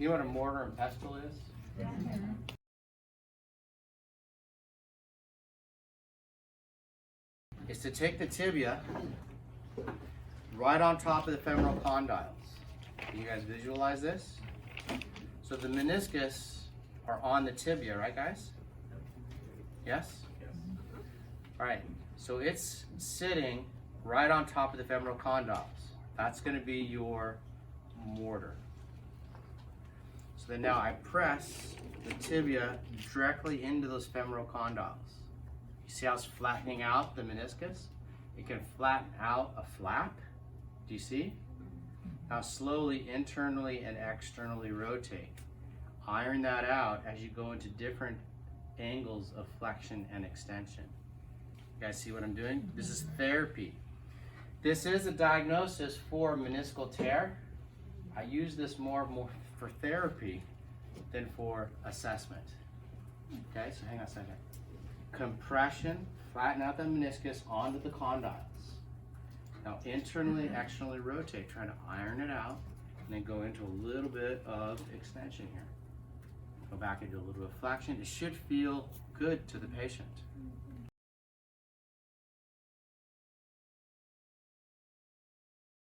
You know what a mortar and pestle is? Is to take the tibia right on top of the femoral condyles. Can you guys visualize this? So the meniscus are on the tibia, right guys? Yes? All right, so it's sitting right on top of the femoral condyles. That's going to be your mortar. So then now I press the tibia directly into those femoral condyles. You see how it's flattening out the meniscus? It can flatten out a flap. Do you see? Now slowly internally and externally rotate. Iron that out as you go into different angles of flexion and extension. You guys see what I'm doing? This is therapy. This is a diagnosis for meniscal tear. I use this more for therapy than for assessment. Okay, so hang on a second. Compression, flatten out the meniscus onto the condyles. Now internally and externally rotate, trying to iron it out, and then go into a little bit of extension here. Go back into a little bit of flexion. It should feel good to the patient.